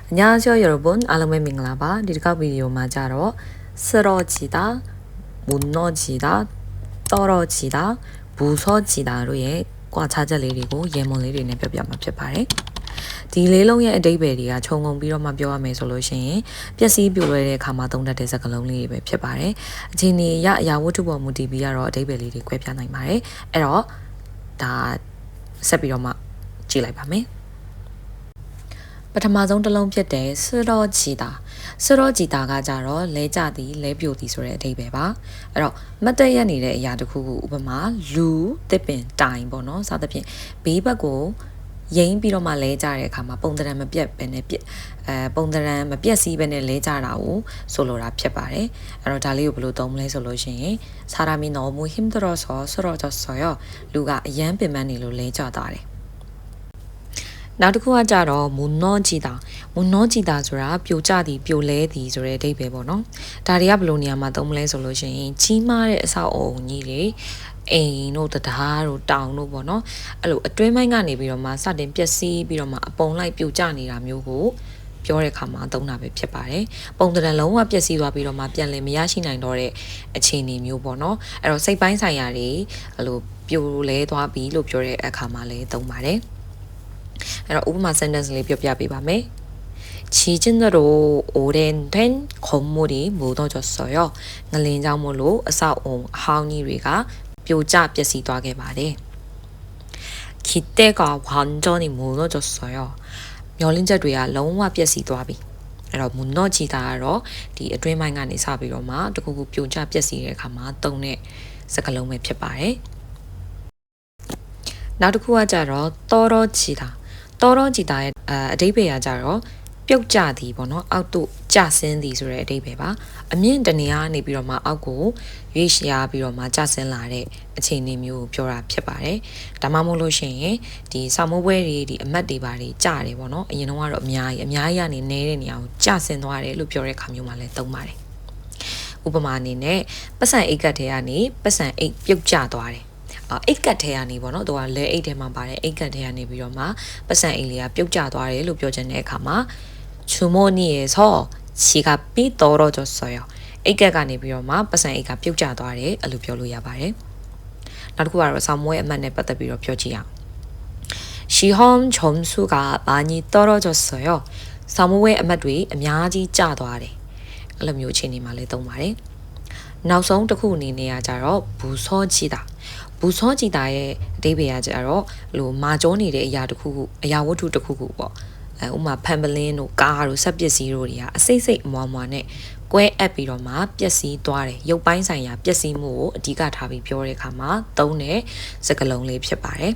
안녕하세요 여러분, 알람의 밍라바. 리가 비디오 맞아로 쓰러지다, 무너지다, 떨어지다, 부서지다로의 과 자절리리고 예문리리네 뼈뼈마 뼈파래. ဒီလေးလုံးရဲ့အဓိပ္ပာယ်တွေကခြုံငုံပြီးတော့မှပြောရမယ်ဆိုလို့ရှိရင်ပျက်စီးပြိုလဲတဲ့အခါမှာသုံးတတ်တဲ့စကားလုံးလေးတွေပဲဖြစ်ပါတယ်။အခြေအနေအရာဝတ္ထုပေါ်မူတည်ပြီးတော့အဓိပ္ပာယ်လေးတွေ꿰ပြနိုင်ပါတယ်။အဲ့တော့ဒါဆက်ပြီးတော့မှကြည့်လိုက်ပါမယ်။ပထမဆုံးတစ်လုံးဖြစ်တဲ့စရောဂျီတာကကြတော့လဲကြသည်လဲပြိုသည်ဆိုတဲ့အဓိပ္ပာယ်ပါအဲ့တော့မတ်တက်ရက်နေတဲ့အရာတစ်ခုခုဥပမာလူတစ်ပင်တိုင်ပေါ့နော်စသဖြင့်ဘေးဘက်ကိုရင်းပြီးတော့မှလဲကြတဲ့အခါမှာပုံသဏ္ဍာန်မပြတ်ပဲနဲ့ပုံသဏ္ဍာန်မပြတ်စီးပဲနဲ့လဲကြတာကိုဆိုလိုတာဖြစ်ပါတယ်အဲ့တော့ဒါလေးကိုဘယ်လိုသုံးမလဲဆိုလို့ရှိရင်사람이 너무 힘들어서 쓰러졌어요လူကအယမ်းပင်ပန်းနေလို့လဲကြသွားတယ်နောက်တစ်ခုကကြတော့မွန်နောဂျီတာဆိုတာပြိုကျသည်ပြိုလဲသည်ဆိုတဲ့အဓိပ္ပာယ်ပေါ့နော်ဒါတွေကဘယ်လိုနေရာမှာသုံးမလဲဆိုလို့ရှိရင်ကြီးမားတဲ့အဆောက်အုံကြီးတွေအိမ်တို့တရားတို့တောင်တို့ပေါ့နော်အဲ့လိုအတွင်းပိုင်းကနေပြီးတော့မှစတင်ပျက်စီးပြီးတော့မှအပုံလိုက်ပြိုကျနေတာမျိုးကိုပြောတဲ့အခါမှာသုံးတာပဲဖြစ်ပါတယ်ပုံသဏ္ဍာန်လုံးဝပျက်စီးသွားပြီးတော့မှပြန်လည်မရရှိနိုင်တော့တဲ့အခြေအနေမျိုးပေါ့နော်အဲ့တော့စိတ်ပိုင်းဆိုင်ရာတွေအဲ့လိုပြိုလဲသွားပြီလို့ပြောတဲ့အခါမှာလည်းသုံးပါတယ်အဲ့တော့ဥပမာ sentence လေးပြောပြပေးပါမယ်. 지진으로 오래된 건물이 무너졌어요. nglin장물로 어사옹 하우니리가 뼈자 뼈시도하게 말해. 기대가 완전히 무너졌어요. 열린자도야 너무 뼈시도하비. အဲ့တော့ 무너지다로 디အတွင်းပိုင်းကနေစပြီးတော့မှတခုခုပြိုကျပျက်စီးတဲ့အခါမှာသုံးတဲ့စကားလုံးပဲဖြစ်ပါတယ်နောက်တစ်ခုကကြတော့떨어지다ရဲ့အဓိပ္ပာယ်ကကြတော့ပြုတ်ကျသည်ပေါ့နော်အောက်သို့ကျဆင်းသည်ဆိုတဲ့အဓိပ္ပာယ်ပါအမြင့်တနေရာနေပြီးတော့မှအောက်ကိုရွေ့ရှားပြီးတော့မှကျဆင်းလာတဲ့အခြေအနေမျိုးကိုပြောတာဖြစ်ပါတယ်ဒါမှမဟုတ်လို့ရှိရင်ဒီဆောင်းမိုးပွဲတွေဒီအမတ်တွေပါတွေကျတယ်ပေါ့နော်အရင်တော့ကတော့အများကြီးကနေနေတဲ့နေရာကိုကျဆင်းသွားတယ်လို့ပြောတဲ့အခါမျိုးမှာလည်းသုံးပါတယ်ဥပမာအနေနဲ့ပတ်စံအိတ်ကတ်ထဲကနေပတ်စံအိတ်ပြုတ်ကျသွားတယ်အိတ်ကတ်ထဲကနေပေါ့နော်သူကလဲအိတ်ထဲမှာပါတယ်အိတ်ကတ်ထဲကနေပြီးတော့မှပတ်စံအိတ်လေးကပြုတ်ကျသွားတယ်လို့ပြောချင်တဲ့အခါမှာ주머니에서 지갑이 떨어졌어요. အိတ်ကတ်ကနေပြီးတော့မှပတ်စံအိတ်ကပြုတ်ကျသွားတယ်အဲ့လိုပြောလို့ရပါတယ်နောက်တစ်ခုကတော့ဆောင်းမွေးအမှတ်နဲ့ပတ်သက်ပြီးတော့ပြောကြည့်အောင်시험 점수가 많이 떨어졌어요. ဆောင်းမွေးအမှတ်တွေအများကြီးကျသွားတယ်အဲ့လိုမျိုးအခြေအနေမှာလည်းသုံးပါတယ်နောက်ဆုံးတစ်ခုအနေနဲ့ကကြတော့ဘူစောကြည်တာရဲ့အဓိပ္ပာယ်ကကြတော့လိုမာကျောနေတဲ့အရာတစ်ခုခုအရာဝတ္ထုတစ်ခုခုပေါ့ဥမာဖန်ပလင်းတို့ကားတို့ဆက်ပစ္စည်းတို့တွေကအစိတ်အမွားမွားနဲ့ကွဲအပ်ပြီးတော့မှပျက်စီးသွားတယ်ရုပ်ပိုင်းဆိုင်ရာပျက်စီးမှုကိုအဓိကထားပြီးပြောတဲ့အခါမှာသုံးတဲ့စကားလုံးလေးဖြစ်ပါတယ်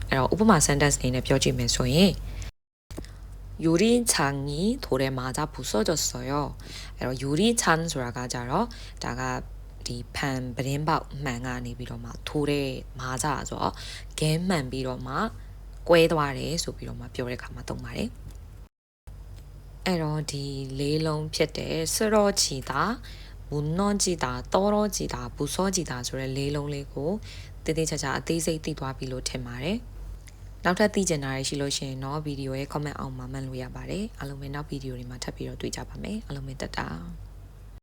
အဲ့တော့ဥပမာ sentence အနေနဲ့ပြောကြည့်မယ်ဆိုရင်유리창이 돌에 맞아 부서졌어요. အဲ့တော့ 유리창ဆိုတာကကြတော့ဒါကဒီဖန်ပရင်းပေါက်မှန်ကနေပြီးတော့မှထိုးတဲ့မာကြဆိုတော့ဂဲမှန်ပြီးတော့မှကွဲသွားတယ်ဆိုပြီးတော့မှပြောတဲ့အခါမှာသုံးပါတယ်အဲ့တော့ဒီလေးလုံးဖြစ်တဲ့စရောချီတာမွန်နောချီတာတောရောချီတာဘူစောချီတာဆိုတဲ့လေးလုံးလေးကိုတည်တည်ချာချာအသေးစိတ်သိသွားပြီလို့ထင်ပါတယ်နောက်ထပ်သိချင်တာရှိလို့ရှိရင်တော့ဗီဒီယိုရဲ့ comment အောက်မှာမှတ်လို့ရပါတယ်အားလုံးပဲနောက်ဗီဒီယိုတွေမှာထပ်ပြီးတော့တွေ့ကြပါမယ်အားလုံးပဲတက်တာ